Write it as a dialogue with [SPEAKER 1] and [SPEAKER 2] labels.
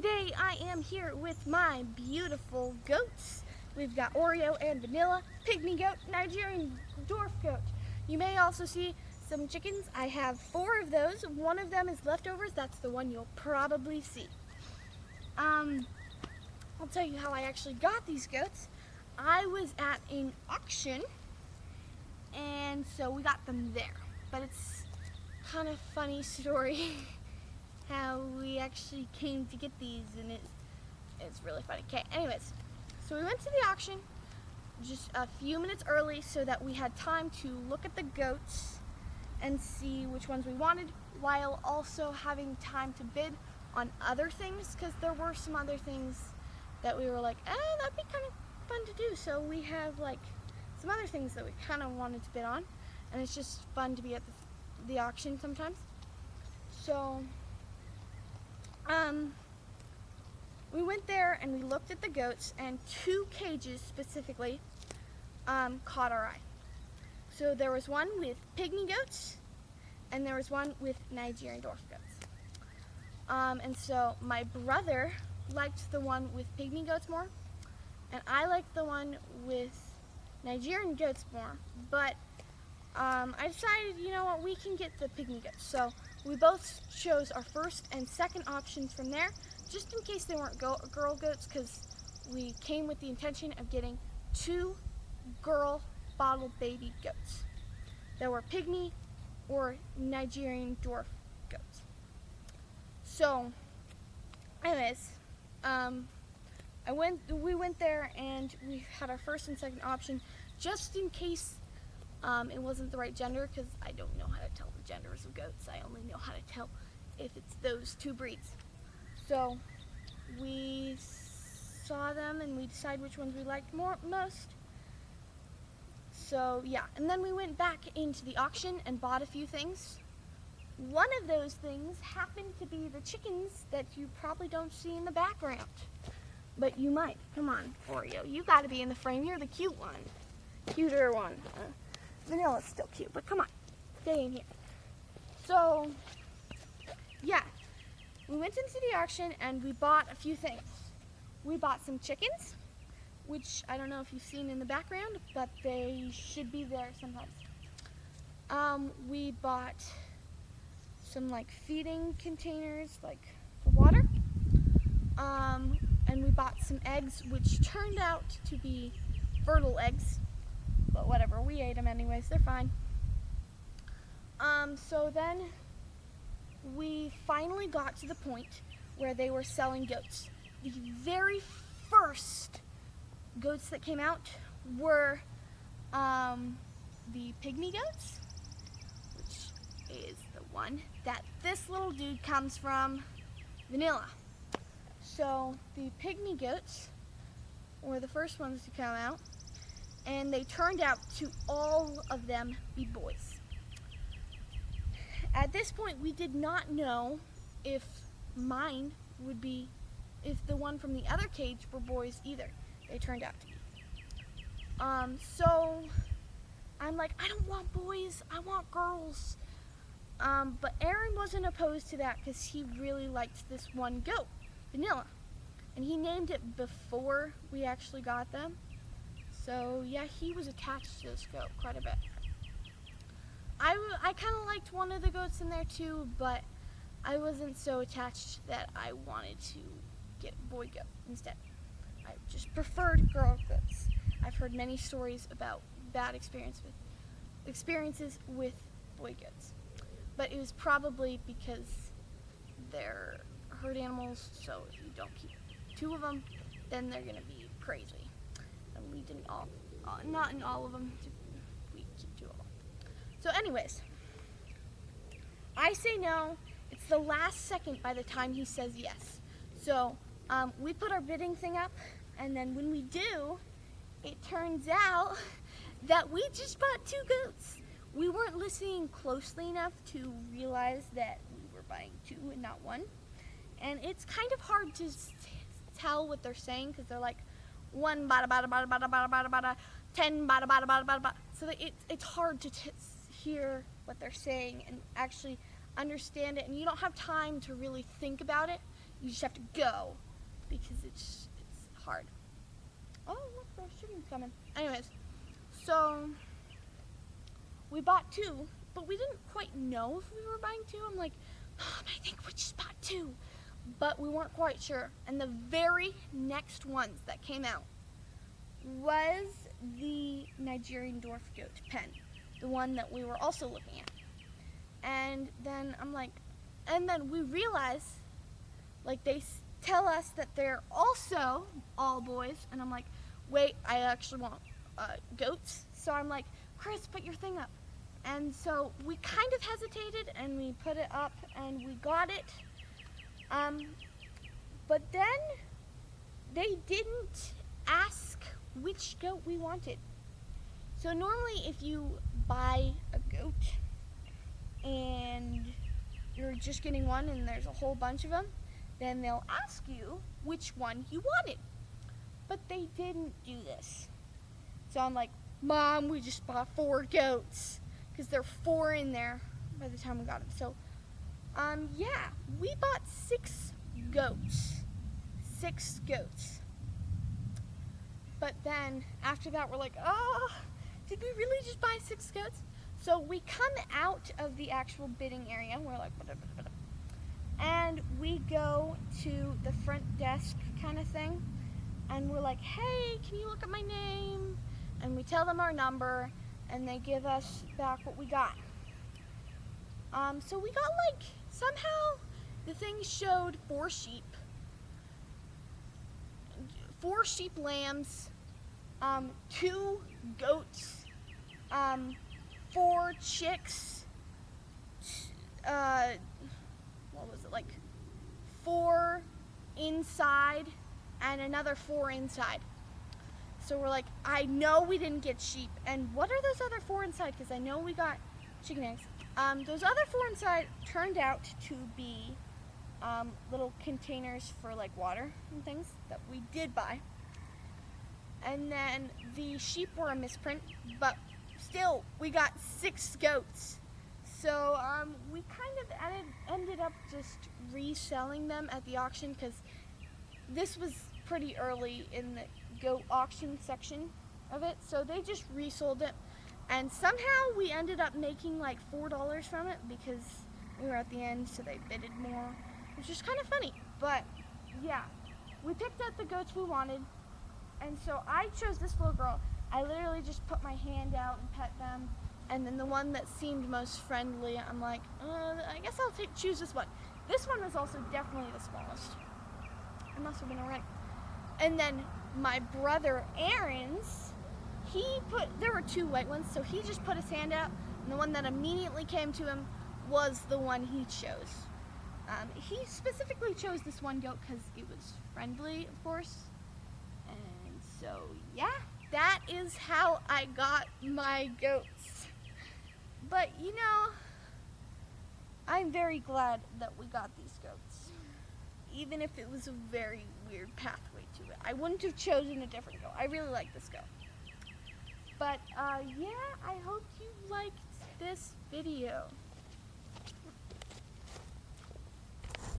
[SPEAKER 1] Today I am here with my beautiful goats. We've got Oreo and Vanilla, Pygmy goat, Nigerian dwarf goat. You may also see some chickens. I have 4 of those. One of them is leftovers. That's the one you'll probably see. I'll tell you how I actually got these goats. I was at an auction, and so we got them there. But it's kind of funny story how we actually came to get these, and it's really funny. Okay, anyways, so we went to the auction just a few minutes early so that we had time to look at the goats and see which ones we wanted, while also having time to bid on other things, because there were some other things that we were like, that'd be kind of fun to do. So we have like some other things that we kind of wanted to bid on, and it's just fun to be at the auction sometimes. So we went there and we looked at the goats, and 2 cages specifically caught our eye. So there was one with pygmy goats, and there was one with Nigerian dwarf goats. And so my brother liked the one with pygmy goats more, and I liked the one with Nigerian goats more, but I decided, you know what, we can get the pygmy goats. So we both chose our first and second options from there, just in case they weren't girl goats, because we came with the intention of getting 2 girl bottle baby goats that were pygmy or Nigerian dwarf goats. So anyways, we went there and we had our first and second option, just in case it wasn't the right gender, because I don't know how to tell the genders of goats. I only know how to tell if it's those 2 breeds. So we saw them and we decided which ones we liked most. So yeah, and then we went back into the auction and bought a few things. One of those things happened to be the chickens that you probably don't see in the background, but you might. Come on, Oreo, you got to be in the frame. You're the cute one, cuter one. Vanilla's still cute, but come on, stay in here. So yeah, we went into the auction and we bought a few things. We bought some chickens, which I don't know if you've seen in the background, but they should be there sometimes. We bought some like feeding containers, like for water. And we bought some eggs, which turned out to be fertile eggs, but whatever, we ate them anyways, they're fine. So then we finally got to the point where they were selling goats. The very first goats that came out were the pygmy goats, which is the one that this little dude comes from, Vanilla. So the pygmy goats were the first ones to come out, and they turned out to all of them be boys. At this point, we did not know if mine would be, if the one from the other cage were boys either. They turned out to be. So I'm like, I don't want boys, I want girls. But Aaron wasn't opposed to that because he really liked this one goat, Vanilla. And he named it before we actually got them. So yeah, he was attached to this goat quite a bit. I kind of liked one of the goats in there too, but I wasn't so attached that I wanted to get boy goat instead. I just preferred girl goats. I've heard many stories about bad experiences with boy goats, but it was probably because they're herd animals, so if you don't keep 2 of them, then they're gonna be crazy. And we didn't not in all of them, we keep 2 of them. So anyways, I say no. It's the last second by the time he says yes. So we put our bidding thing up, and then when we do, it turns out that we just bought 2 goats. We weren't listening closely enough to realize that we were buying 2 and not 1. And it's kind of hard to tell what they're saying, because they're like 1 bada bada bada bada bada bada bada, 10 bada bada bada bada bada. So it's hard to hear what they're saying and actually understand it, and you don't have time to really think about it. You just have to go because it's hard. Oh, look, there's chickens coming. Anyways, so we bought 2, but we didn't quite know if we were buying 2. I'm like, Mom, I think we just bought 2, but we weren't quite sure. And the very next ones that came out was the Nigerian dwarf goat pen, the one that we were also looking at. And then I'm like, and then we realize, like, they tell us that they're also all boys, and I'm like, wait, I actually want goats. So I'm like, Chris, put your thing up. And so we kind of hesitated, and we put it up, and we got it. But then they didn't ask which goat we wanted. So normally if you buy a goat and you're just getting one and there's a whole bunch of them, then they'll ask you which one you wanted. But they didn't do this. So I'm like, Mom, we just bought 4 goats, because there are 4 in there by the time we got them. So, yeah, we bought 6 goats. 6 goats. But then after that, we're like, oh, did we really just buy 6 goats? So we come out of the actual bidding area. We're like, and we go to the front desk kind of thing. And we're like, hey, can you look at my name? And we tell them our number, and they give us back what we got. So we got, like, somehow the thing showed 4 sheep, 4 sheep lambs, 2 goats, 4 chicks, what was it, like 4 inside, and another 4 inside. So we're like, I know we didn't get sheep, and what are those other 4 inside? Because I know we got chicken eggs. Those other 4 inside turned out to be little containers for like water and things that we did buy. And then the sheep were a misprint, but still, we got 6 goats. So we kind of ended up just reselling them at the auction, because this was pretty early in the goat auction section of it. So they just resold it. And somehow we ended up making like $4 from it, because we were at the end, so they bidded more, which is kind of funny. But yeah, we picked out the goats we wanted. And so I chose this little girl. I literally just put my hand out and pet them. And then the one that seemed most friendly, I'm like, I guess I'll choose this one. This one was also definitely the smallest. It must have been alright. And then my brother Aaron's, there were 2 white ones, so he just put his hand out, and the one that immediately came to him was the one he chose. He specifically chose this one goat because it was friendly, of course. And so, yeah, that is how I got my goats. But, you know, I'm very glad that we got these goats, even if it was a very weird pathway to it. I wouldn't have chosen a different goat. I really like this goat. But, yeah, I hope you liked this video.